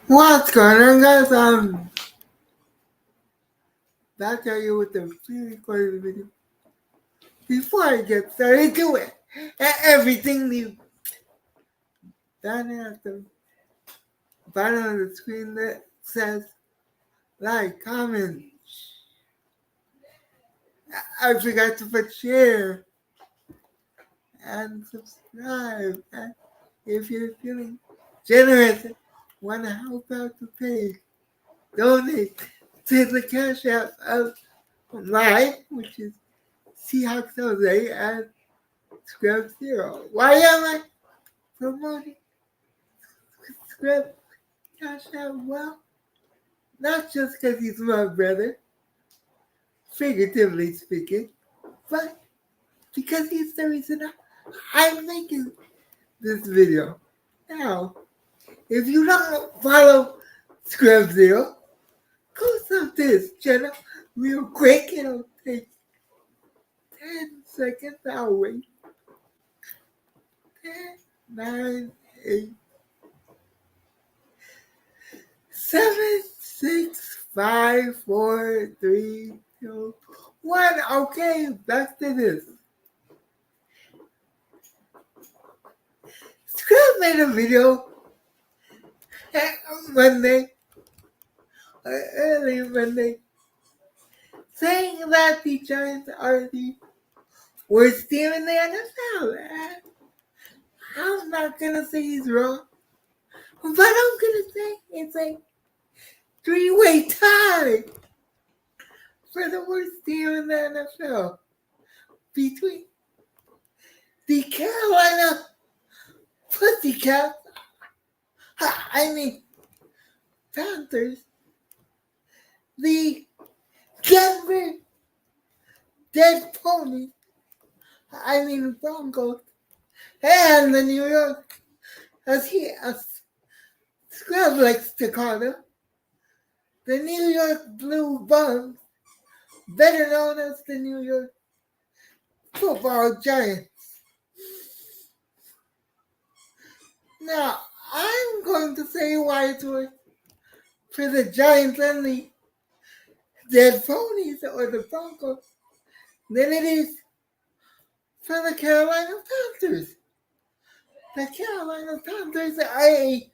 What's going on, guys? I'm back at you with the pre-recorded video. Before I get started to it, everything new down at the bottom of the screen that says like, comment. I forgot to put share and subscribe. And if you're feeling generous, want to help out the page, donate to the Cash App of mine, which is Seahawks Jose and Scrub Zero. Why am I promoting Scrub Cash App? Well, not just because he's my brother, figuratively speaking, but because he's the reason I'm making this video. Now, if you don't follow Scrub Zero, go sub this channel real quick. It'll take 10 seconds. I'll wait. 10, 9, 8, 7, 6, 5, 4, 3, 2, 1. Okay, back to this. Scrub made a video Monday, early Monday, saying that the Giants are the worst team in the NFL. I'm not gonna say he's wrong, but I'm gonna say it's a three-way tie for the worst team in the NFL between the Carolina Pussycats, Panthers, the Denver Dead Ponies, Broncos, and the New York, as Scrub likes to call them, the New York Blue Bums, better known as the New York Football Giants. Now, I'm going to say why it's worse for the Giants and the Dead Ponies or the Broncos than it is for the Carolina Panthers. The Carolina Panthers are a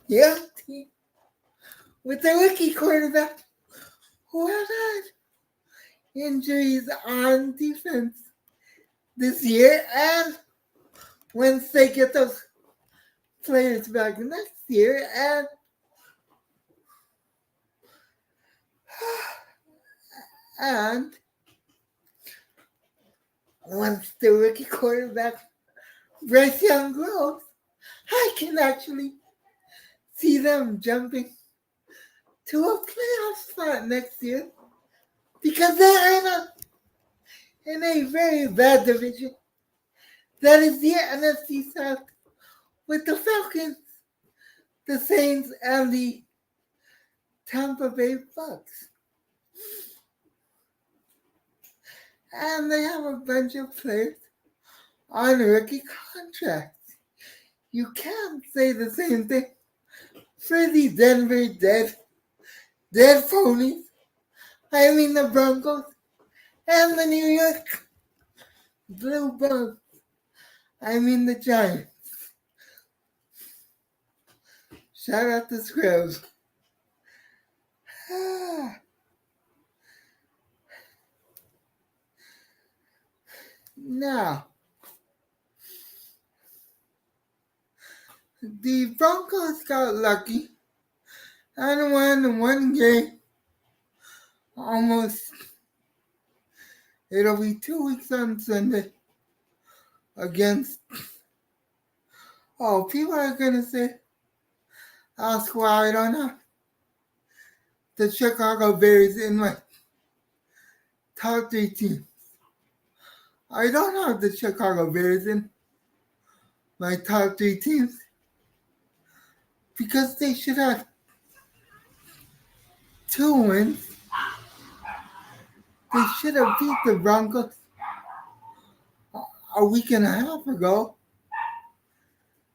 young team with a rookie quarterback who has had injuries on defense this year, and once they get those players back next year, and once the rookie quarterback Bryce Young grows, I can actually see them jumping to a playoff spot next year because they're in a very bad division. That is the NFC South with the Falcons, the Saints, and the Tampa Bay Bucks. And they have a bunch of players on rookie contracts. You can't say the same thing for the Denver Dead Ponies. The Broncos and the New York Blue Bums. The Giants. Shout out to Scrubs. Now, the Broncos got lucky and won one game. Almost. It'll be 2 weeks on Sunday against. Oh, people are gonna say, ask why I don't know. The Chicago Bears in my top 3 teams. I don't have the Chicago Bears in my top 3 teams because they should have 2 wins. They should have beat the Broncos a week and a half ago.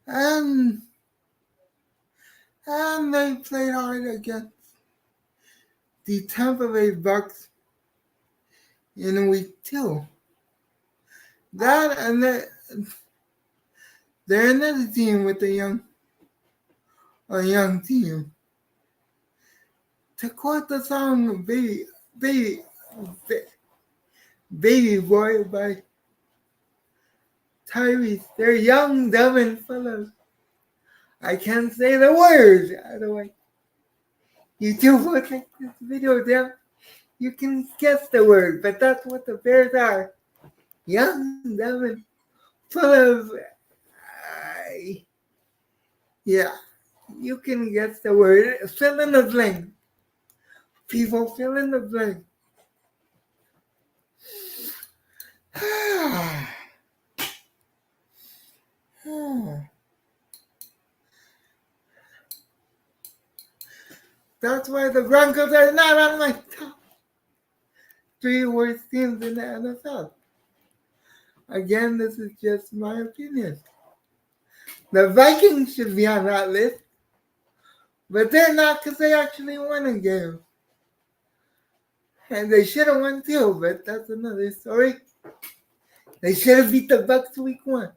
And And they played hard against the Tampa Bay Bucks in week 2. That and they're another team with a young team. To quote the song Baby, Baby Boy by Tyrese, they're young, dumb, and full of, I can't say the words, by the way. You do look at this video down, you can guess the word, but that's what the Bears are. Young, dumb, and full of, yeah, you can guess the word. Fill in the blank. People fill in the blank. That's why the Broncos are not on my top 3 worst teams in the NFL. Again, this is just my opinion. The Vikings should be on that list, but they're not because they actually won a game. And they should have won too, but that's another story. They should have beat the Bucks week 1.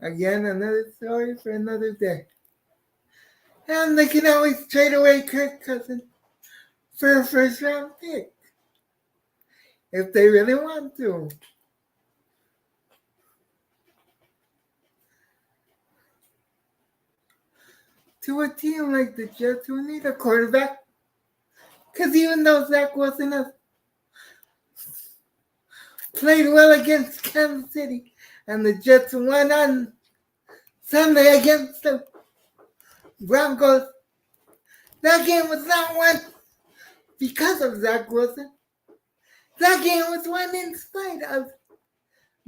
Again, another story for another day. And they can always trade away Kirk Cousins for a first-round pick if they really want to. To a team like the Jets who need a quarterback, because even though Zach Wilson has played well against Kansas City, and the Jets won on Sunday against the Broncos, that game was not won because of Zach Wilson. That game was won in spite of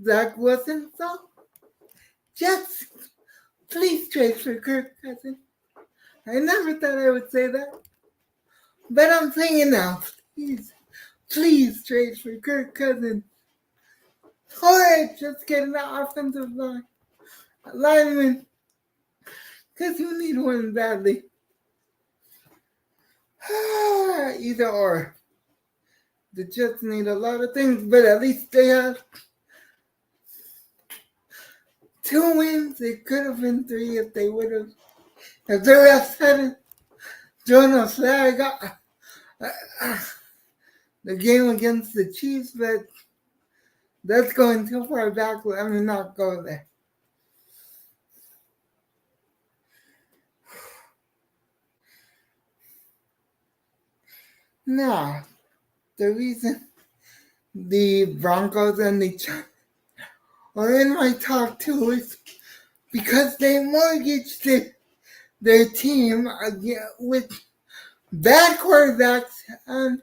Zach Wilson. So, Jets, please trade for Kirk Cousins. I never thought I would say that, but I'm saying it now. Please trade for Kirk Cousins. Or just get an offensive lineman, because you need one badly. Either or. The Jets need a lot of things, but at least they have 2 wins. It could have been 3 if they would have. If the refs hadn't thrown a flag the game against the Chiefs, but that's going too far back. Let me not go there. Now, the reason the Broncos and the Giants are in my top 2 is because they mortgaged their team with bad quarterbacks and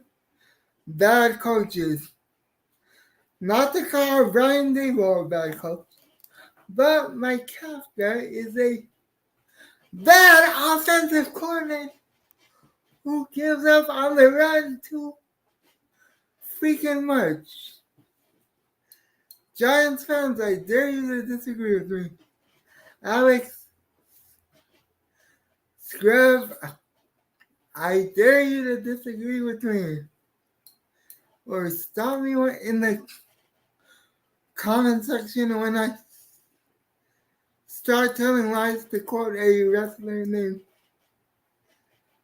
bad coaches. Not to call Brian Daboll a bad coach, but Mike Kafka is a bad offensive coordinator who gives up on the run too freaking much. Giants fans, I dare you to disagree with me. Alex Scrub, I dare you to disagree with me. Or stop me in the comment section when I start telling lies, to quote a wrestler named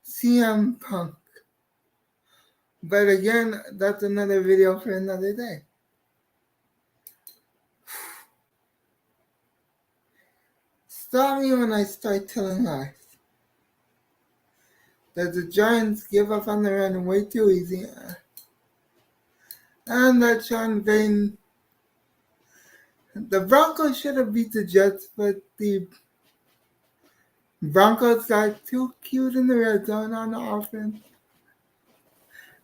CM Punk. But again, that's another video for another day. Stop me when I start telling lies. That the Giants give up on the run way too easy. And that Sean Payton, the Broncos should have beat the Jets, but the Broncos got too cute in the red zone on the offense.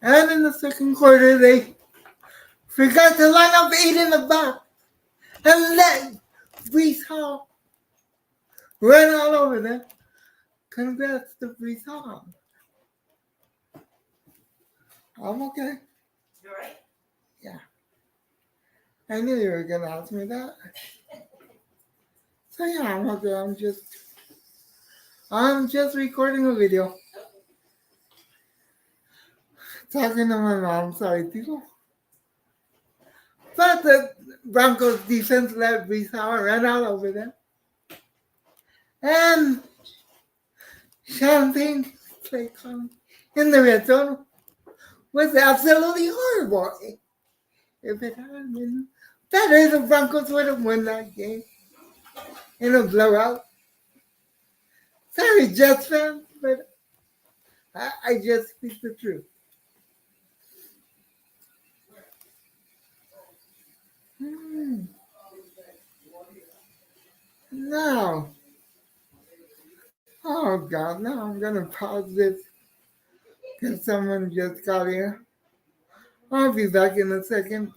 And in the second quarter, they forgot to line up 8 in the box and let Breece Hall run all over them. Congrats to Breece Hall. I'm okay. You alright? Yeah. I knew you were going to ask me that. So yeah, I'm okay. I'm just I'm just recording a video. Talking to my mom, sorry, people. But the Broncos defense let Brees Howard run all over them. And Champagne play calling in the red zone was absolutely horrible. If it had been better, the Broncos would have won that game in a blowout. Sorry, Jets fans, but I just speak the truth. Now, oh God, now I'm gonna pause this because someone just got here. I'll be back in a second.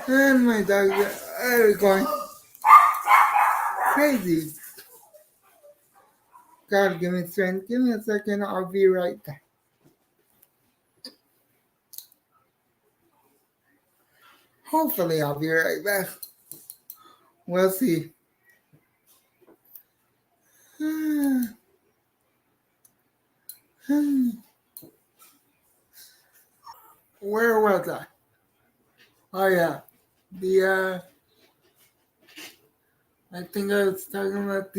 And my dogs are going crazy. God, give me strength. Give me a second. I'll be right back. Hopefully, I'll be right back. We'll see. Where was I? Oh, yeah. I think I was talking about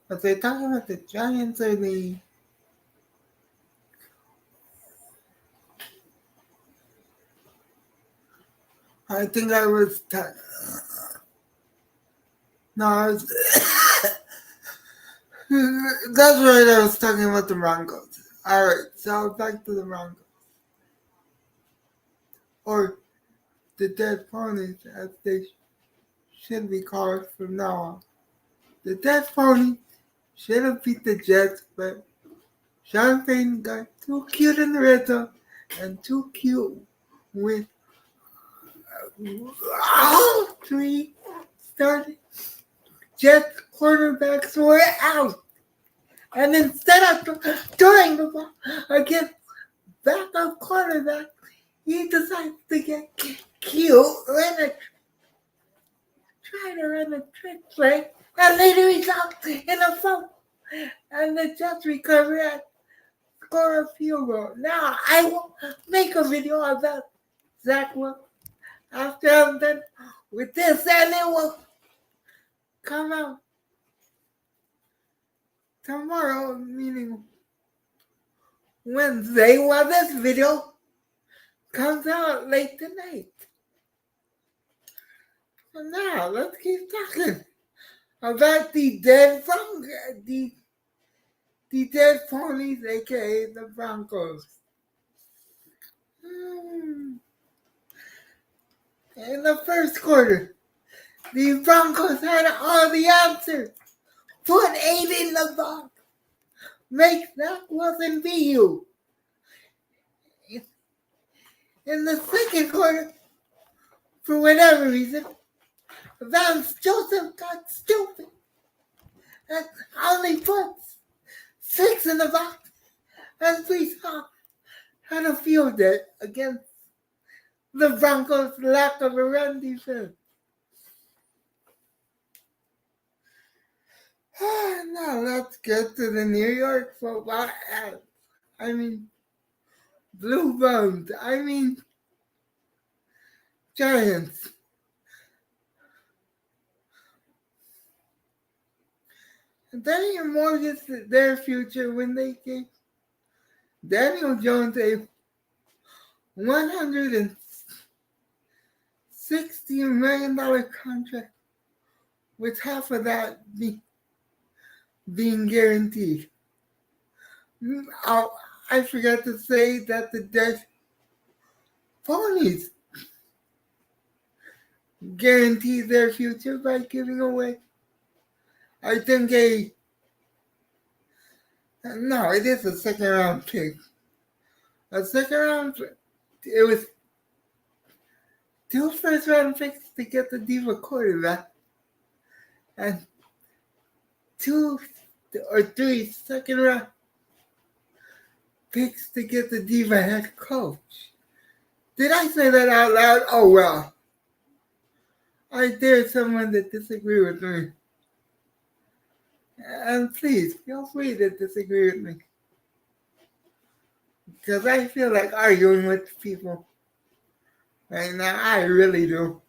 was I talking about the Giants or I think I was, no, I was, that's right, I was talking about the Broncos. Alright, so back to the Broncos. Or the Dead Ponies, as they should be called from now on. The Dead Ponies should have beat the Jets, but Sean Payton got too cute in the red zone and too cute with all three starting Jets quarterbacks were out. And instead of throwing the ball against backup quarterback, he decides to get cute and try to run a trick play. And later he's out in a fumble. And the Jets recover and score a field goal. Now I will make a video about Zach Wilson after I'm done with this, and it will come out tomorrow, meaning Wednesday, while this video comes out late tonight. So now let's keep talking about the dead ponies, aka the Broncos. In the first quarter, the Broncos had all the answers. Put 8 in the box. Make Zach Wilson be you. In the second quarter, for whatever reason, Vance Joseph got stupid and only put 6 in the box, and we saw had a field day against the Broncos' lack of a run defense. Now let's get to the New York football ads. Blue Bones. Giants. They mortgaged their future when they gave Daniel Jones a $160 million contract, with half of that being guaranteed. I forgot to say that the Dead Ponies guarantee their future by giving away, I think, it is a second round pick. A second round, it was 2 first round picks to get the diva quarterback, and 2 or 3 second round picks to get the Diva head coach. Did I say that out loud? Oh well. I dare someone to disagree with me. And please, feel free to disagree with me. Because I feel like arguing with people right now. I really do.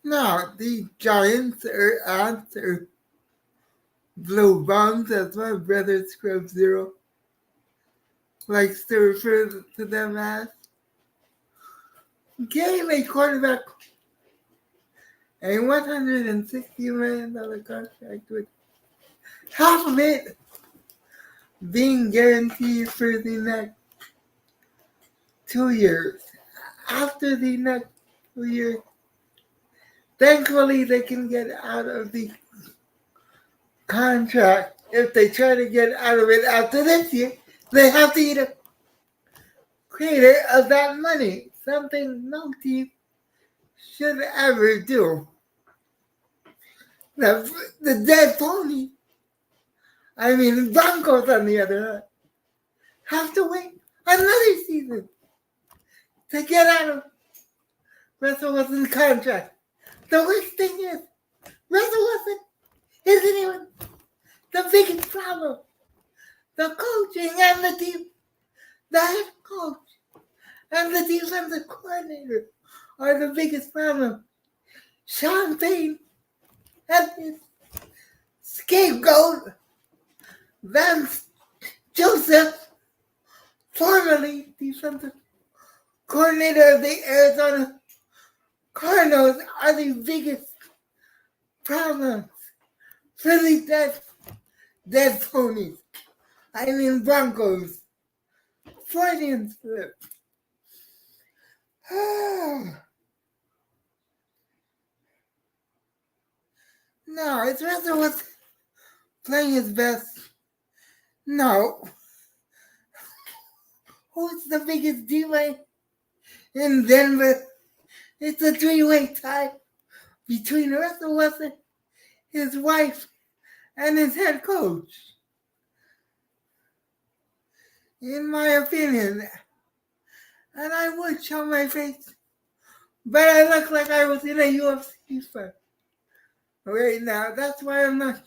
Now, the Giants are ants or blue bombs, as my brother Scrub Zero likes to refer to them as, gave a quarterback a $160 million contract with half of it being guaranteed for the next 2 years. After the next 2 years, thankfully they can get out of the contract. If they try to get out of it after this year, they have to eat a crater of that money, something no team should ever do. The dead pony, Broncos on the other hand, have to wait another season to get out of Russell Wilson's contract. The worst thing is, Russell Wilson isn't even the biggest problem. The coaching and the team, the head coach and the defensive coordinator are the biggest problem. Sean Payton and his scapegoat, Vance Joseph, formerly defensive coordinator of the Arizona Cardinals, are the biggest problems for the dead ponies. Broncos. Freudian slip. No, it's Russell was playing his best. No. Who's the biggest D-way in Denver? It's a 3-way tie between Russell Wilson, his wife, and his head coach. In my opinion. And I would show my face, but I look like I was in a UFC fight right now. That's why I'm not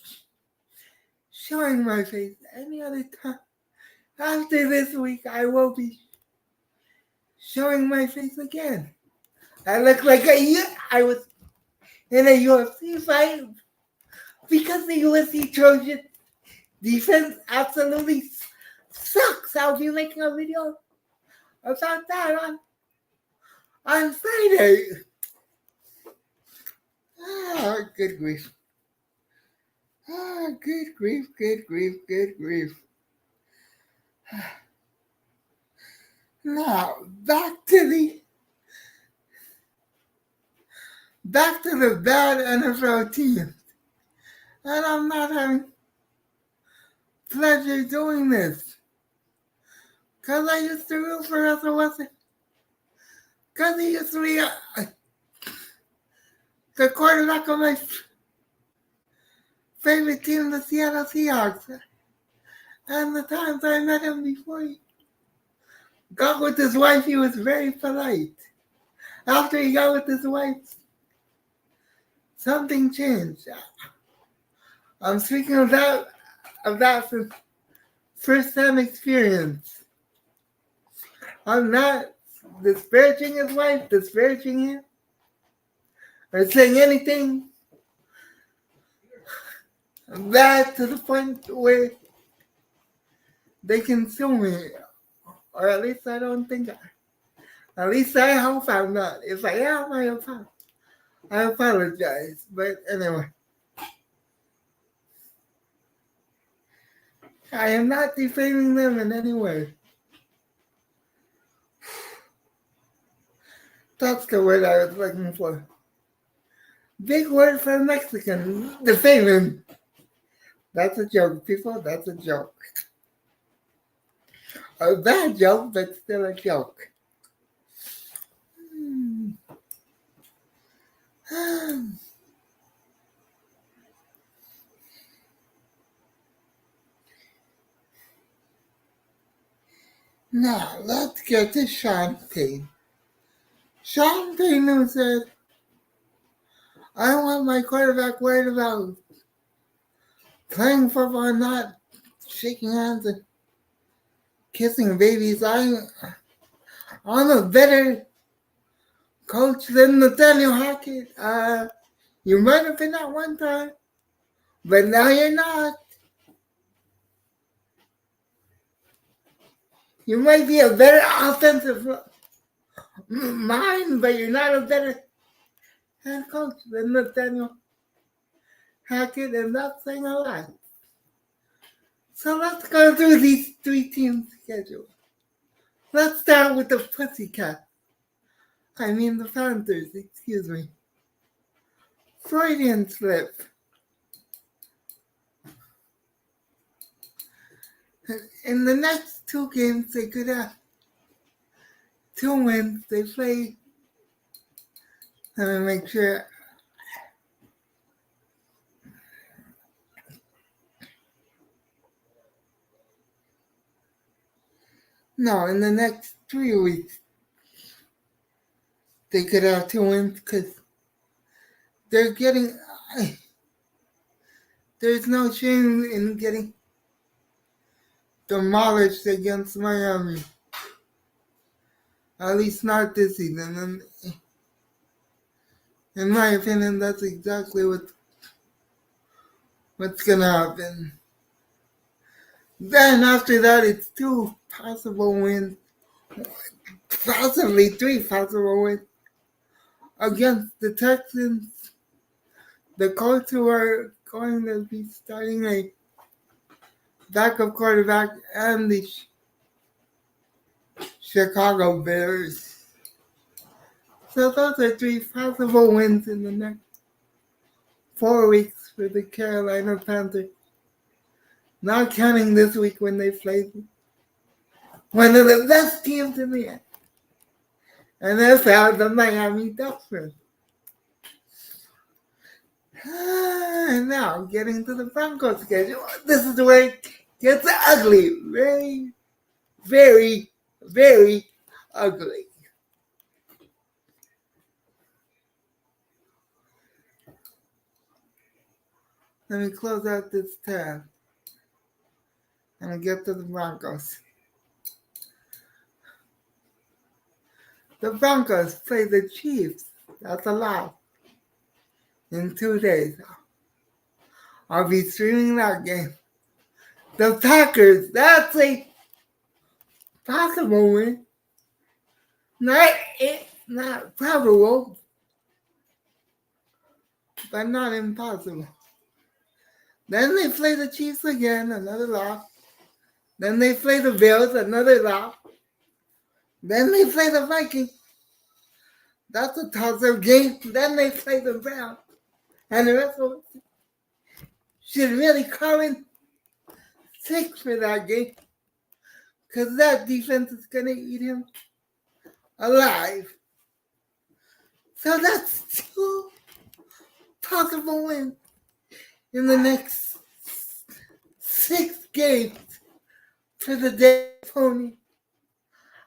showing my face any other time. After this week, I will be showing my face again. I look like I was in a UFC fight because the USC Trojan defense absolutely sucks. I'll be making a video about that on Friday. Good grief. Good grief. Now, back to the bad NFL teams. And I'm not having pleasure doing this. Because I used to root for Russell Wilson. Because he used to be the quarterback of my favorite team, the Seattle Seahawks. And the times I met him before he got with his wife, he was very polite. After he got with his wife, something changed. I'm speaking of that from first-hand experience. I'm not disparaging his wife, disparaging him, or saying anything bad to the point where they can sue me. Or at least I don't think at least I hope I'm not. If I am, I apologize. But anyway, I am not defaming them in any way. That's the word I was looking for. Big word for Mexican. Defaming. That's a joke, people. That's a joke. A bad joke, but still a joke. Now, let's get to Sean Payton. Sean Payton said, I don't want my quarterback worried about playing football, not shaking hands and kissing babies. I'm a better coach than Nathaniel Hackett. You might have been at one time, but now you're not. You might be a better offensive mind, but you're not a better head coach than Nathaniel Hackett, and that's saying a lot. So let's go through these three teams' schedule. Let's start with the Pussycat. The Panthers, excuse me. Freudian slip. In the next two games, they could have 2 wins. They play. Let me make sure. No, in the next 3 weeks, they could have 2 wins because they're getting. There's no shame in getting demolished against Miami. At least not this season. And in my opinion, that's exactly what's going to happen. Then after that, it's 2 possible wins, possibly 3 possible wins against the Texans, the Colts, who are going to be starting a backup quarterback, and the Chicago Bears. So those are 3 possible wins in the next 4 weeks for the Carolina Panthers. Not counting this week when they played one of the best teams in the end. And that's how the Miami Dolphins. And now, getting to the Broncos schedule. This is where it gets ugly. Very, very, very ugly. Let me close out this tab. And I get to the Broncos. The Broncos play the Chiefs. That's a lot. In 2 days. I'll be streaming that game. The Packers. That's a possible win. Not probable, but not impossible. Then they play the Chiefs again, another loss. Then they play the Bills, another loss. Then they play the Vikings. That's a toss-up game. Then they play the Browns. And the rest of it should really come in 6 for that game. Because that defense is going to eat him alive. So that's 2 possible wins in the next 6 games for the Dead Pony.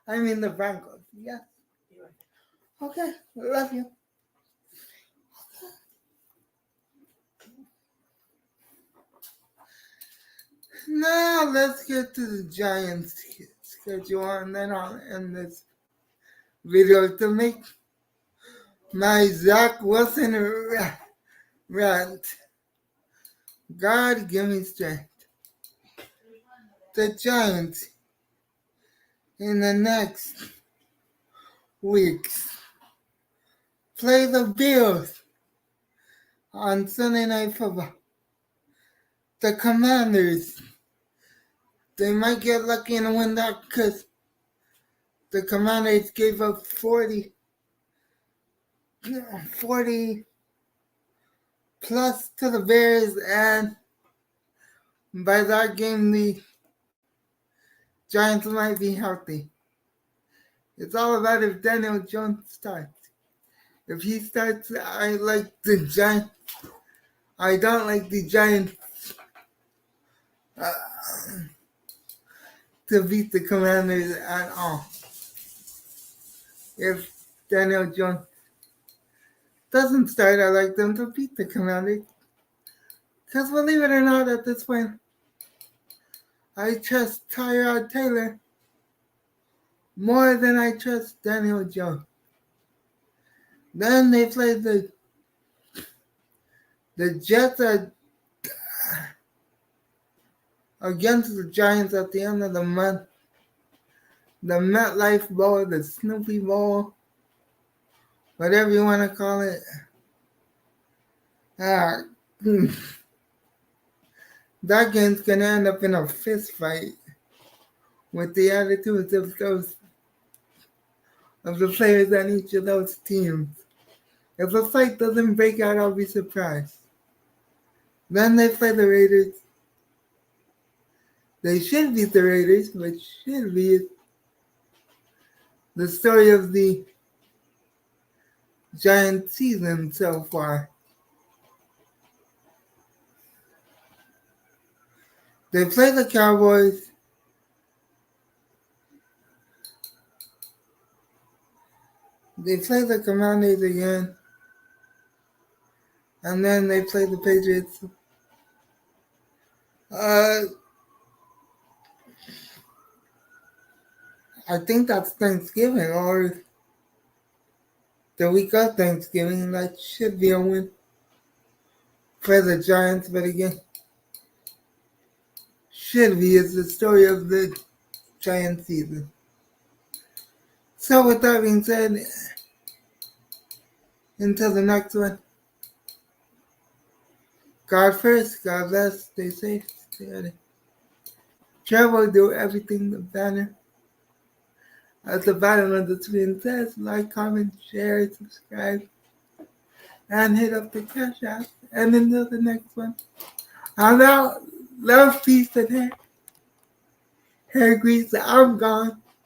The Broncos. Yeah. Okay. Love you. Now let's get to the Giants schedule, and then I'll end this video to make my Zach Wilson rant. God give me strength. The Giants in the next weeks play the Bills on Sunday Night Football. The Commanders, they might get lucky and win that because the Commanders gave up 40 plus to the Bears, and by that game, the Giants might be healthy. It's all about if Daniel Jones starts. If he starts, I like the Giants. I don't like the Giants uh, to beat the Commanders at all. If Daniel Jones doesn't start, I like them to beat the Commanders. Because believe it or not, at this point, I trust Tyrod Taylor more than I trust Daniel Jones. Then they play the Jets against the Giants at the end of the month. The MetLife Bowl, the Snoopy Bowl, whatever you want to call it. Uh, that game's going to end up in a fist fight with the attitudes of the players on each of those teams. If a fight doesn't break out, I'll be surprised. Then they play the Raiders. They should beat the Raiders, which should be the story of the Giants season so far. They play the Cowboys. They play the Commanders again. And then they play the Patriots. I think that's Thanksgiving or the week of Thanksgiving. That should be a win for the Giants. But again, should be is the story of the Giants season. So with that being said, until the next one, God first, God bless, stay safe, stay ready. Travel, do everything the banner. At the bottom of the screen says, like, comment, share, subscribe, and hit up the cash app. And until the next one, I'm out. Love, peace, and hair grease. I'm gone.